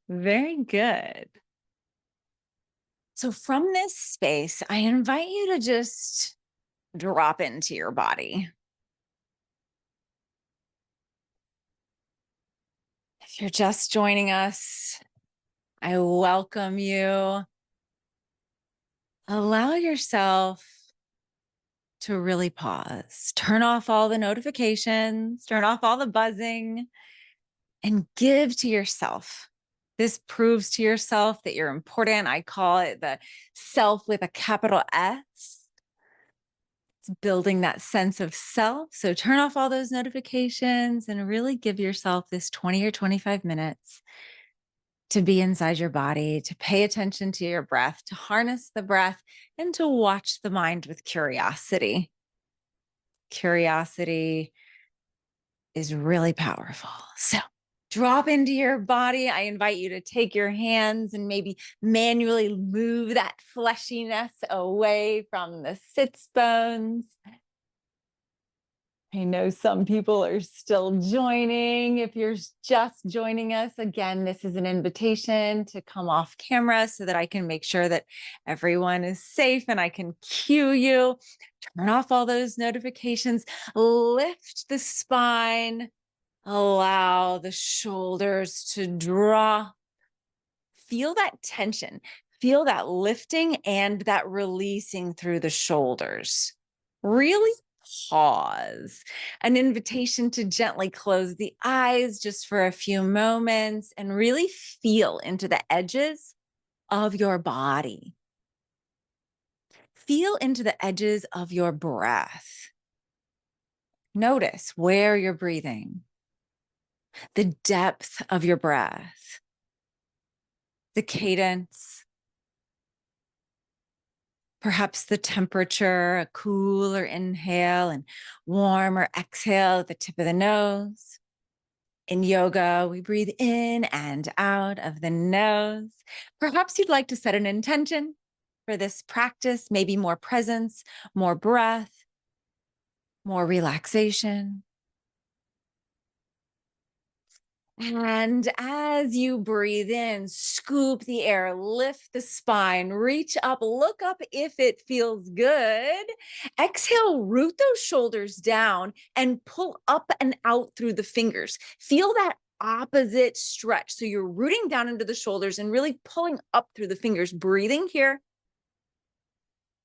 Very good. So, from this space, I invite you to just drop into your body. If you're just joining us, I welcome you. Allow yourself to really pause, turn off all the notifications, turn off all the buzzing, and give to yourself. This proves to yourself that you're important. I call it the self with a capital S. It's building that sense of self. So turn off all those notifications and really give yourself this 20 or 25 minutes to be inside your body, to pay attention to your breath, to harness the breath, and to watch the mind with curiosity. Curiosity is really powerful. So drop into your body. I invite you to take your hands and maybe manually move that fleshiness away from the sits bones. I know some people are still joining. If you're just joining us, again, this is an invitation to come off camera so that I can make sure that everyone is safe and I can cue you. Turn off all those notifications, lift the spine, allow the shoulders to drop. Feel that tension, feel that lifting and that releasing through the shoulders. Really pause. An invitation to gently close the eyes just for a few moments and really feel into the edges of your body. Feel into the edges of your breath. Notice where you're breathing, the depth of your breath, the cadence, perhaps the temperature, a cooler inhale and warmer exhale at the tip of the nose. In yoga, we breathe in and out of the nose. Perhaps you'd like to set an intention for this practice, maybe more presence, more breath, more relaxation. And as you breathe in, scoop the air, lift the spine, reach up, look up if it feels good. Exhale, root those shoulders down and pull up and out through the fingers. Feel that opposite stretch. So you're rooting down into the shoulders and really pulling up through the fingers, breathing here.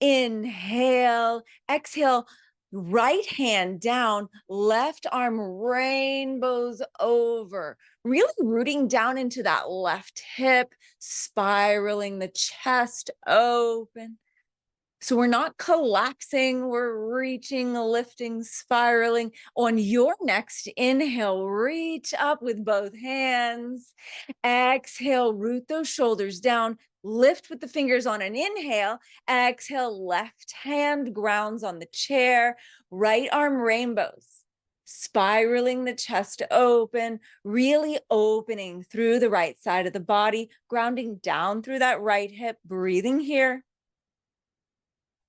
Inhale, exhale. Right hand down, left arm rainbows over, really rooting down into that left hip, spiraling the chest open. So we're not collapsing, we're reaching, lifting, spiraling. On your next inhale, reach up with both hands. Exhale, root those shoulders down. Lift with the fingers on an inhale. Exhale, left hand grounds on the chair. Right arm rainbows. Spiraling the chest open, really opening through the right side of the body, grounding down through that right hip, breathing here.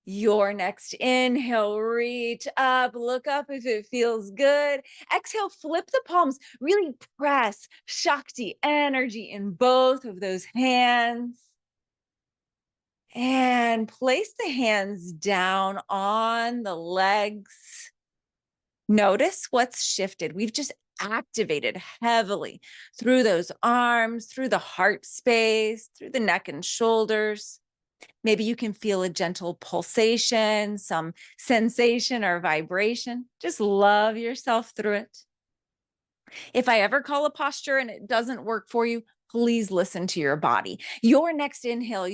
Your next inhale, reach up, look up if it feels good. Exhale, flip the palms, really press Shakti energy in both of those hands. And place the hands down on the legs. Notice what's shifted. We've just activated heavily through those arms, through the heart space, through the neck and shoulders. Maybe you can feel a gentle pulsation, some sensation or vibration. Just love yourself through it. If I ever call a posture and it doesn't work for you, please listen to your body. Your next inhale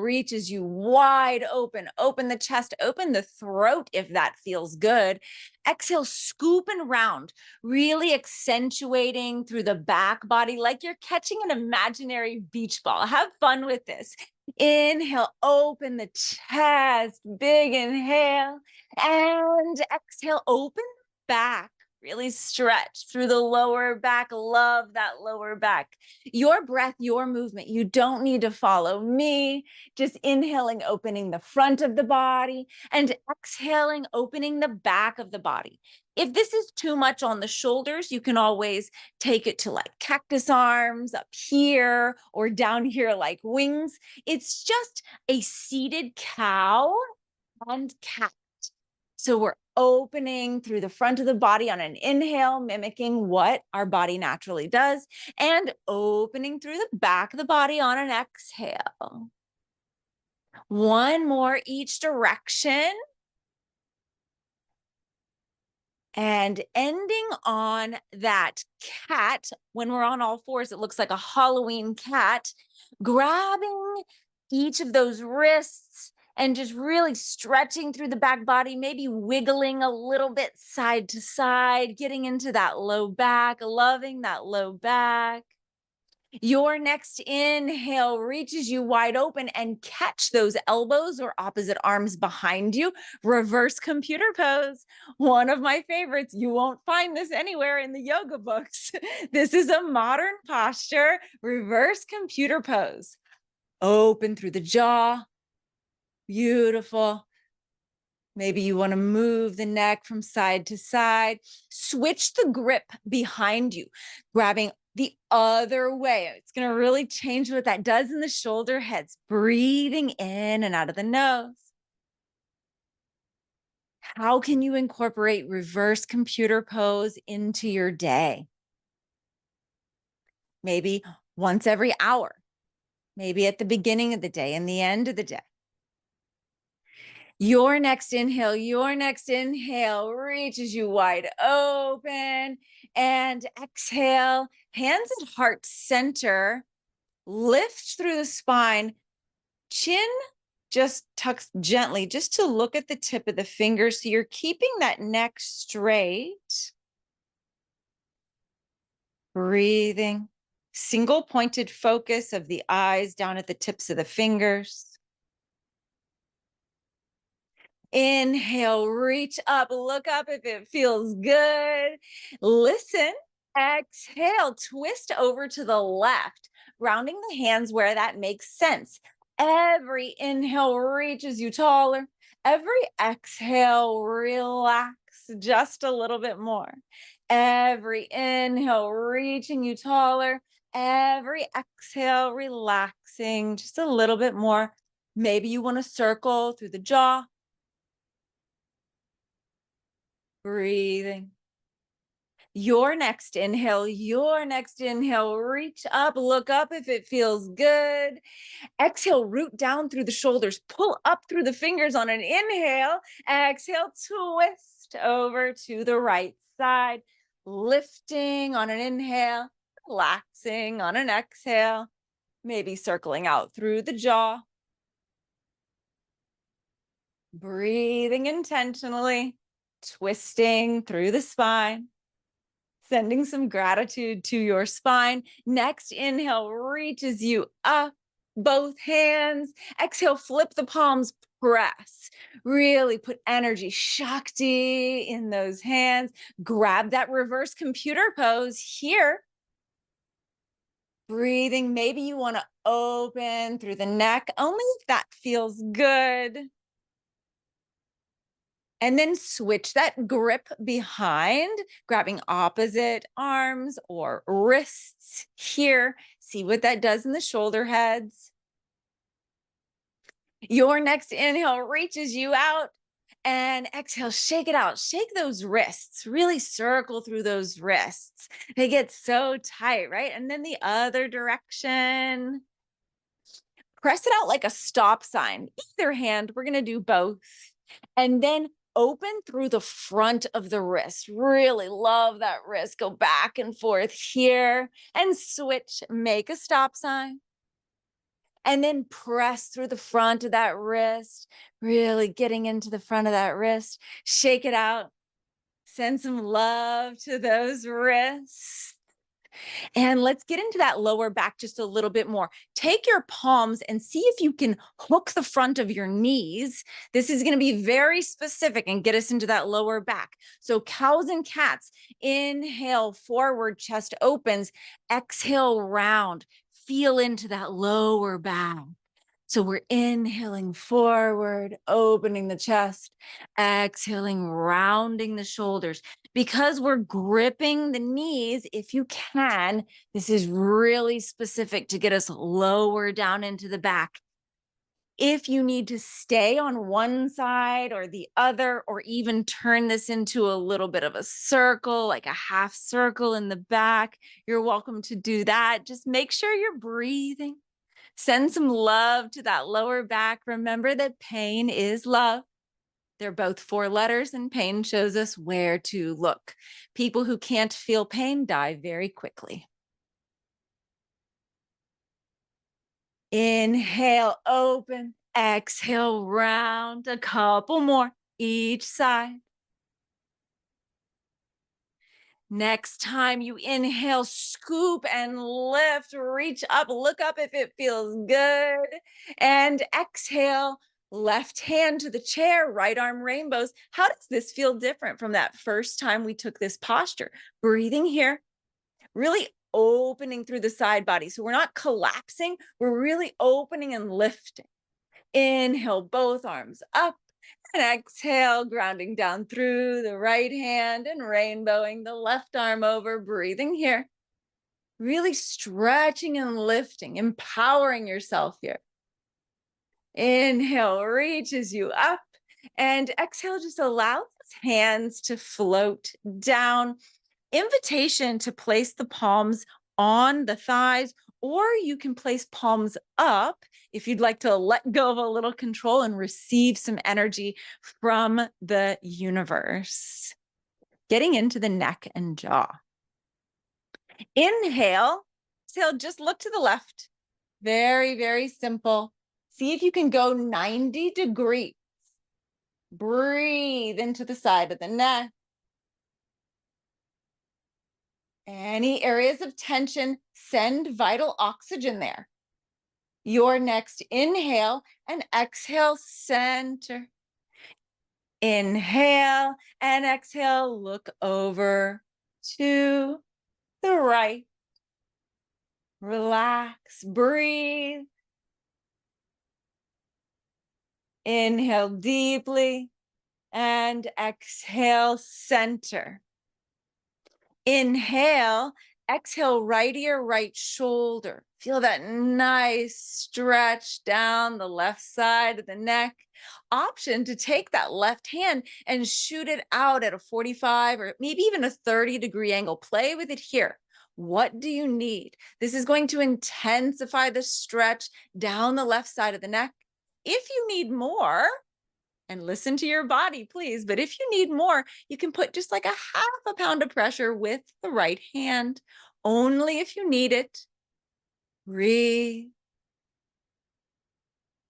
reaches you wide open. Open the chest, open the throat if that feels good. Exhale, scoop and round, really accentuating through the back body like you're catching an imaginary beach ball. Have fun with this. Inhale, open the chest, big inhale, and exhale, open back. Really stretch through the lower back. Love that lower back. Your breath, your movement. You don't need to follow me. Just inhaling, opening the front of the body, and exhaling, opening the back of the body. If this is too much on the shoulders, you can always take it to like cactus arms up here or down here like wings. It's just a seated cow and cat. So we're opening through the front of the body on an inhale, mimicking what our body naturally does, and opening through the back of the body on an exhale. One more each direction. And ending on that cat, when we're on all fours, it looks like a Halloween cat, grabbing each of those wrists and just really stretching through the back body, maybe wiggling a little bit side to side, getting into that low back, loving that low back. Your next inhale reaches you wide open, and catch those elbows or opposite arms behind you. Reverse computer pose. One of my favorites. You won't find this anywhere in the yoga books. This is a modern posture. Reverse computer pose. Open through the jaw. Beautiful. Maybe you want to move the neck from side to side. Switch the grip behind you, grabbing the other way. It's going to really change what that does in the shoulder heads. Breathing in and out of the nose. How can you incorporate reverse computer pose into your day? Maybe once every hour, maybe at the beginning of the day and the end of the day. Your next inhale reaches you wide open, and exhale, hands at heart center, lift through the spine, chin just tucks gently, just to look at the tip of the fingers. So you're keeping that neck straight. Breathing, single pointed focus of the eyes down at the tips of the fingers. Inhale, reach up, look up if it feels good. Listen, exhale, twist over to the left, grounding the hands where that makes sense. Every inhale reaches you taller. Every exhale, relax just a little bit more. Every inhale, reaching you taller. Every exhale, relaxing just a little bit more. Maybe you want to circle through the jaw. Breathing. Your next inhale, reach up, look up if it feels good. Exhale, root down through the shoulders, pull up through the fingers on an inhale. Exhale, twist over to the right side, lifting on an inhale, relaxing on an exhale, maybe circling out through the jaw. Breathing intentionally. Twisting through the spine, sending some gratitude to your spine. Next inhale reaches you up, both hands. Exhale, flip the palms, press. Really put energy, Shakti in those hands. Grab that reverse computer pose here. Breathing, maybe you want to open through the neck, only if that feels good. And then switch that grip behind, grabbing opposite arms or wrists here. See what that does in the shoulder heads. Your next inhale reaches you out, and exhale, shake it out. Shake those wrists, really circle through those wrists. They get so tight, right? And then the other direction. Press it out like a stop sign. Either hand, we're going to do both. And then open through the front of the wrist. Really love that wrist. Go back and forth here and switch. Make a stop sign. And then press through the front of that wrist. Really getting into the front of that wrist. Shake it out. Send some love to those wrists. And let's get into that lower back just a little bit more. Take your palms and see if you can hook the front of your knees. This is going to be very specific and get us into that lower back. So cows and cats, inhale, forward, chest opens, exhale, round. Feel into that lower back. So we're inhaling forward, opening the chest, exhaling, rounding the shoulders. Because we're gripping the knees, if you can, this is really specific to get us lower down into the back. If you need to stay on one side or the other, or even turn this into a little bit of a circle, like a half circle in the back, you're welcome to do that. Just make sure you're breathing. Send some love to that lower back. Remember that pain is love. They're both 4 letters, and pain shows us where to look. People who can't feel pain die very quickly. Inhale, open. Exhale, round. A couple more each side. Next time you inhale, scoop and lift, reach up, look up if it feels good. And exhale, left hand to the chair, right arm rainbows. How does this feel different from that first time we took this posture? Breathing here, really opening through the side body. So we're not collapsing, we're really opening and lifting. Inhale, both arms up. And exhale, grounding down through the right hand and rainbowing the left arm over, breathing here. Really stretching and lifting, empowering yourself here. Inhale reaches you up, and exhale just allow those hands to float down. Invitation to place the palms on the thighs, or you can place palms up if you'd like to let go of a little control and receive some energy from the universe. Getting into the neck and jaw. Inhale, exhale, just look to the left. Very, very simple. See if you can go 90 degrees. Breathe into the side of the neck. Any areas of tension, send vital oxygen there. Your next inhale and exhale, center. Inhale and exhale, look over to the right. Relax, breathe. Inhale deeply and exhale, center. Inhale, exhale, right ear, right shoulder. Feel that nice stretch down the left side of the neck. Option to take that left hand and shoot it out at a 45 or maybe even a 30-degree angle. Play with it here. What do you need? This is going to intensify the stretch down the left side of the neck. If you need more, and listen to your body, please. But if you need more, you can put just like a half a pound of pressure with the right hand, only if you need it. Breathe.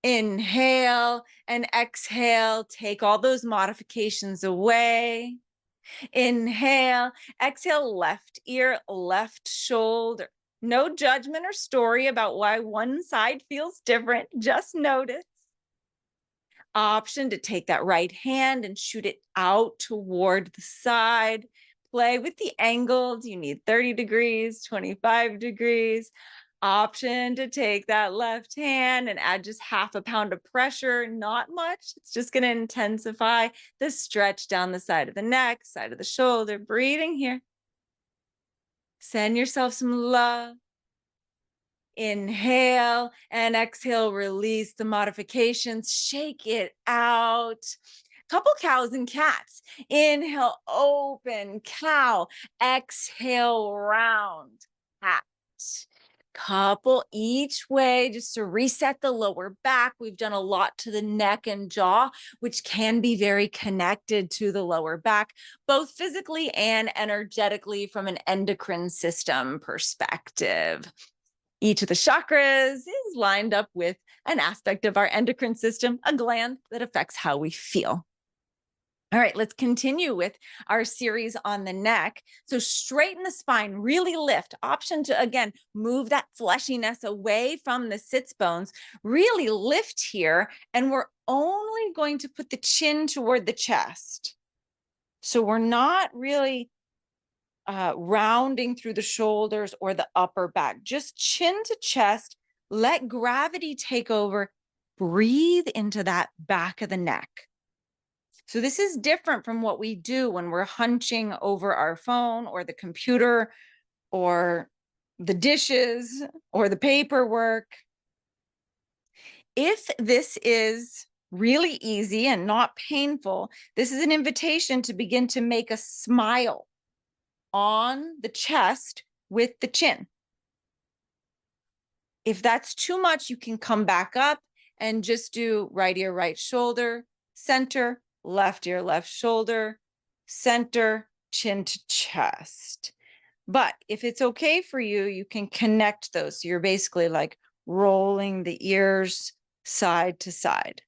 Inhale and exhale. Take all those modifications away. Inhale, exhale, left ear, left shoulder. No judgment or story about why one side feels different. Just notice. Option to take that right hand and shoot it out toward the side. Play with the angles. You need 30 degrees, 25 degrees. Option to take that left hand and add just half a pound of pressure. Not much. It's just going to intensify the stretch down the side of the neck, side of the shoulder. Breathing here. Send yourself some love. Inhale and exhale, release the modifications, shake it out. Couple cows and cats. Inhale, open, cow. Exhale, round, cat. Couple each way just to reset the lower back. We've done a lot to the neck and jaw, which can be very connected to the lower back, both physically and energetically from an endocrine system perspective. Each of the chakras is lined up with an aspect of our endocrine system, a gland that affects how we feel. All right, let's continue with our series on the neck. So straighten the spine, really lift. Option to, again, move that fleshiness away from the sits bones. Really lift here. And we're only going to put the chin toward the chest. So we're not really rounding through the shoulders or the upper back, just chin to chest. Let gravity take over. Breathe into that back of the neck. So this is different from what we do when we're hunching over our phone or the computer or the dishes or the paperwork. If this is really easy and not painful, this is an invitation to begin to make a smile on the chest with the chin. If that's too much, you can come back up and just do right ear, right shoulder, center, left ear, left shoulder, center, chin to chest. But if it's okay for you, you can connect those. So you're basically like rolling the ears side to side.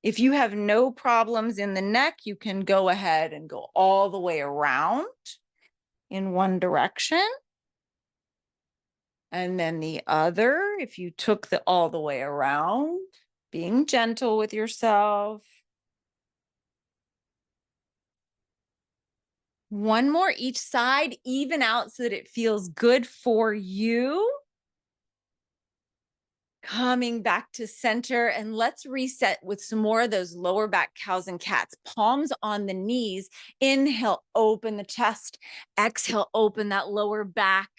If you have no problems in the neck, you can go ahead and go all the way around in one direction. And then the other, if you took the all the way around, being gentle with yourself. One more each side, even out so that it feels good for you. Coming back to center, and let's reset with some more of those lower back cows and cats. Palms on the knees. Inhale, open the chest. Exhale, open that lower back.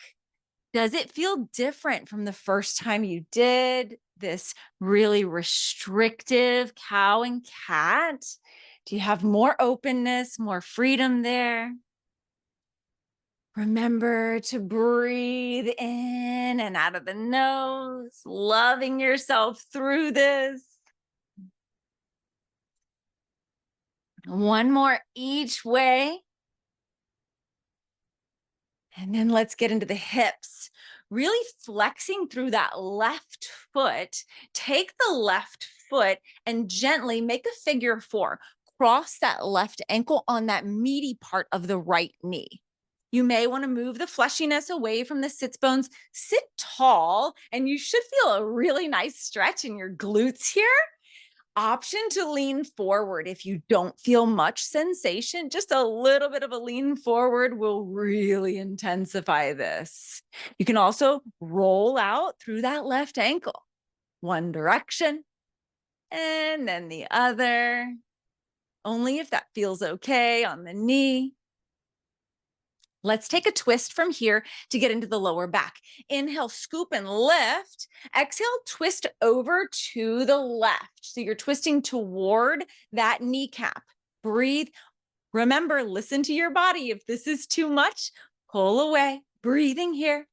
Does it feel different from the first time you did this really restrictive cow and cat? Do you have more openness, more freedom there? Remember to breathe in and out of the nose, loving yourself through this. One more each way. And then let's get into the hips. Really flexing through that left foot. Take the left foot and gently make a figure four. Cross that left ankle on that meaty part of the right knee. You may want to move the fleshiness away from the sits bones. Sit tall, and you should feel a really nice stretch in your glutes here. Option to lean forward if you don't feel much sensation. Just a little bit of a lean forward will really intensify this. You can also roll out through that left ankle. One direction and then the other. Only if that feels okay on the knee. Let's take a twist from here to get into the lower back. Inhale, scoop and lift. Exhale, twist over to the left. So you're twisting toward that kneecap. Breathe. Remember, listen to your body. If this is too much, pull away. Breathing here.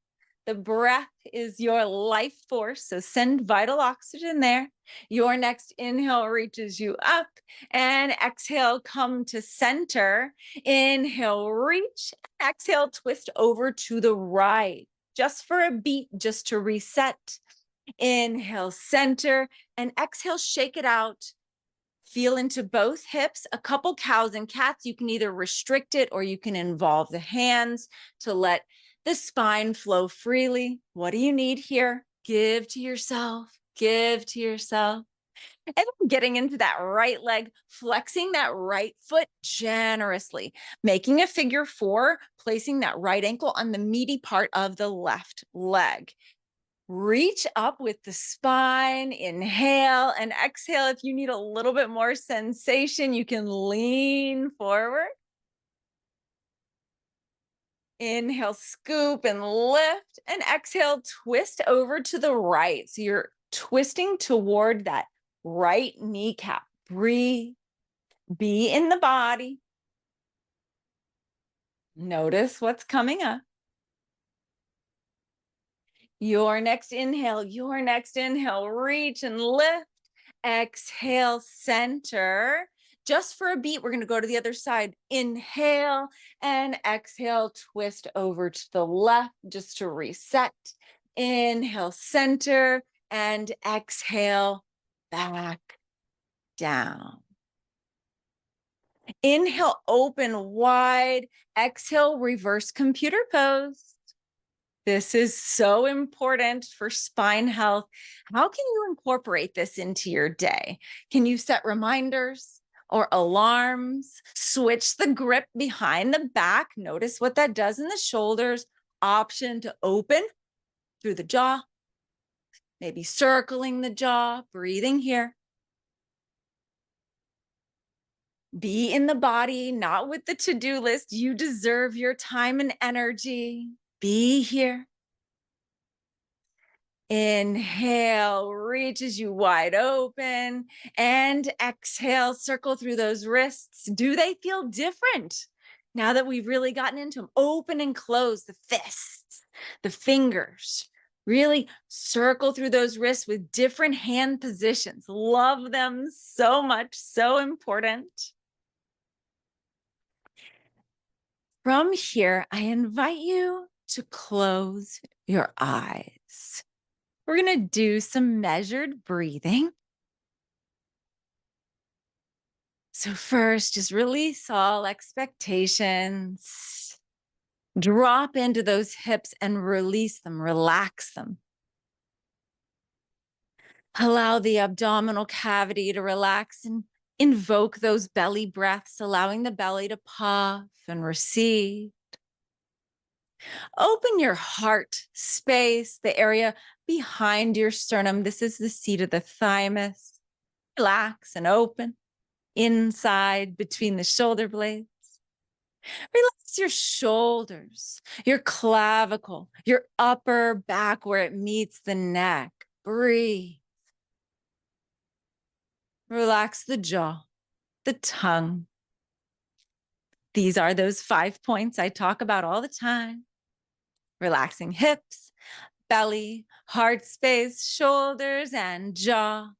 The breath is your life force, so send vital oxygen there. Your next inhale reaches you up, and exhale, come to center. Inhale, reach. Exhale, twist over to the right, just for a beat, just to reset. Inhale, center, and exhale, shake it out. Feel into both hips. A couple cows and cats, you can either restrict it or you can involve the hands to let the spine flow freely. What do you need here? Give to yourself, give to yourself. And then getting into that right leg, flexing that right foot generously, making a figure four, placing that right ankle on the meaty part of the left leg. Reach up with the spine, inhale and exhale. If you need a little bit more sensation, you can lean forward. Inhale, scoop and lift, and exhale, twist over to the right. So you're twisting toward that right kneecap. Breathe, be in the body. Notice what's coming up. Your next inhale, reach and lift. Exhale, center. Just for a beat, we're going to go to the other side. Inhale and exhale, twist over to the left just to reset. Inhale, center, and exhale, back down. Inhale, open wide. Exhale, reverse computer pose. This is so important for spine health. How can you incorporate this into your day? Can you set reminders or alarms? Switch the grip behind the back. Notice what that does in the shoulders. Option to open through the jaw, maybe circling the jaw, breathing here. Be in the body, not with the to-do list. You deserve your time and energy. Be here. Inhale, reaches you wide open, and exhale, circle through those wrists. Do they feel different now that we've really gotten into them? Open and close the fists, the fingers. Really circle through those wrists with different hand positions. Love them so much, so important. From here, I invite you to close your eyes. We're going to do some measured breathing. So first, just release all expectations. Drop into those hips and release them, relax them. Allow the abdominal cavity to relax and invoke those belly breaths, allowing the belly to puff and recede. Open your heart space, the area behind your sternum. This is the seat of the thymus. Relax and open inside between the shoulder blades. Relax your shoulders, your clavicle, your upper back where it meets the neck. Breathe. Relax the jaw, the tongue. These are those 5 points I talk about all the time. Relaxing hips, belly, heart space, shoulders, and jaw.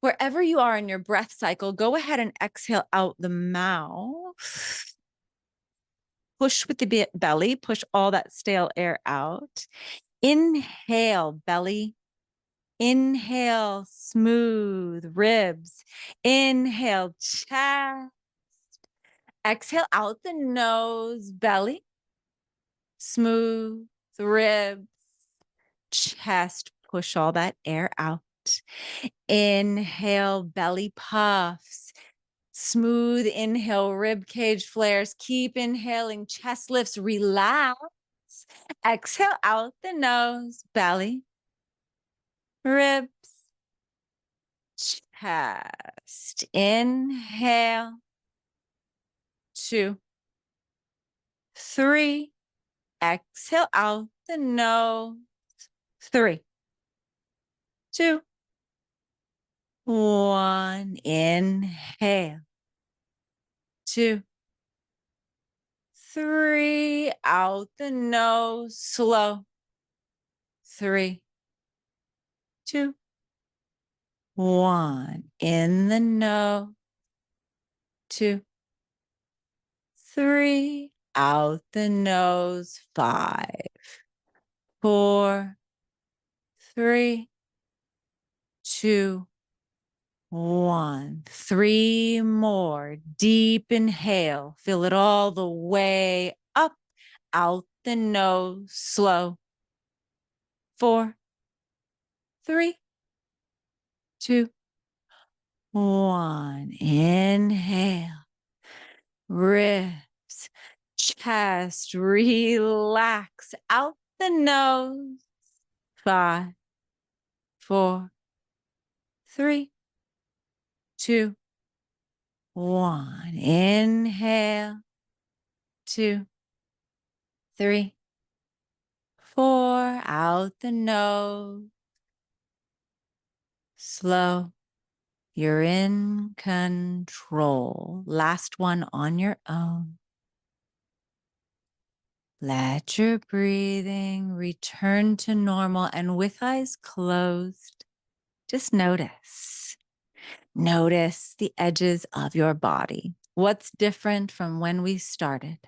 Wherever you are in your breath cycle, go ahead and exhale out the mouth. Push with the belly, push all that stale air out. Inhale, belly. Inhale, smooth ribs. Inhale, chest. Exhale out the nose, belly. Smooth ribs, chest. Push all that air out. Inhale, belly puffs. Smooth inhale, rib cage flares. Keep inhaling, chest lifts, relax. Exhale out the nose, belly, ribs, chest. Inhale, 2, 3. Exhale out the nose, 3, 2, 1. Inhale, 2, 3. Out the nose, slow. 3, 2, 1. In the nose, 2, 3. Out the nose, 5, 4, 3, 2, 1. 3 more. Deep inhale. Feel it all the way up. Out the nose. Slow. 4, 3, 2, 1. Inhale. Ribs. Chest. Relax. Out the nose. 5, 4, 3, 2, 1. Inhale. 2, 3, 4. Out the nose. Slow. You're in control. Last one on your own. Let your breathing return to normal, and with eyes closed, just notice. Notice the edges of your body. What's different from when we started?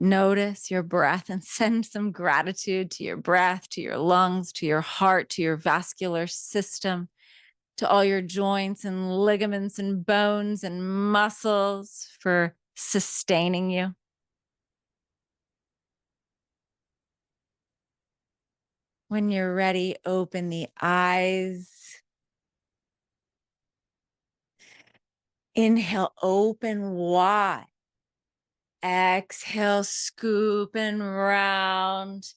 Notice your breath and send some gratitude to your breath, to your lungs, to your heart, to your vascular system. to all your joints and ligaments and bones and muscles for sustaining you. When you're ready, open the eyes. Inhale, open wide. Exhale, scoop and round.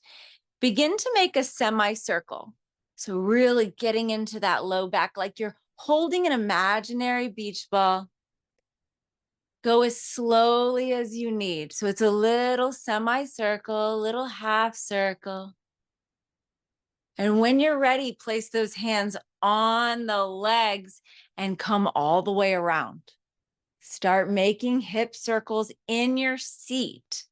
Begin to make a semicircle. So really getting into that low back, like you're holding an imaginary beach ball. Go as slowly as you need. So it's a little semicircle, a little half circle. And when you're ready, place those hands on the legs and come all the way around. Start making hip circles in your seat.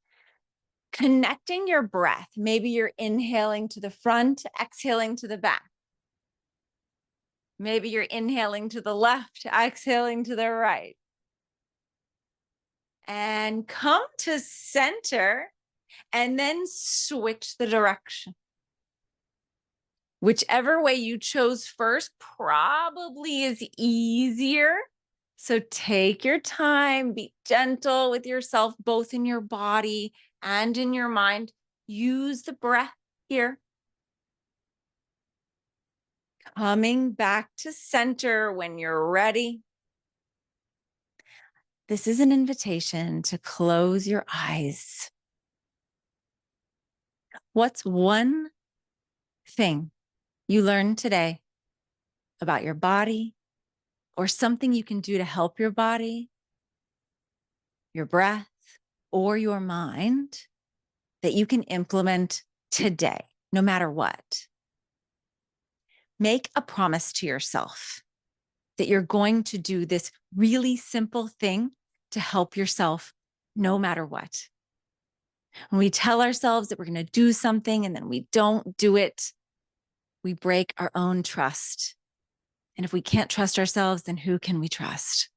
Connecting your breath. Maybe you're inhaling to the front, exhaling to the back. Maybe you're inhaling to the left, exhaling to the right. And come to center and then switch the direction. Whichever way you chose first probably is easier. So take your time, be gentle with yourself, both in your body and in your mind. Use the breath here. Coming back to center when you're ready. This is an invitation to close your eyes. What's one thing you learned today about your body, or something you can do to help your body, your breath, or your mind that you can implement today, no matter what? Make a promise to yourself that you're going to do this really simple thing to help yourself no matter what. When we tell ourselves that we're going to do something and then we don't do it, we break our own trust. And if we can't trust ourselves, then who can we trust?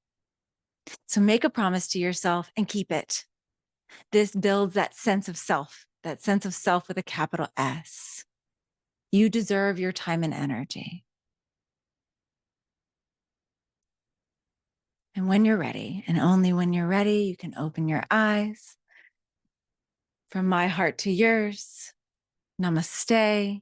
So make a promise to yourself and keep it. This builds that sense of self with a capital S. You deserve your time and energy. And when you're ready, and only when you're ready, you can open your eyes. From my heart to yours, namaste.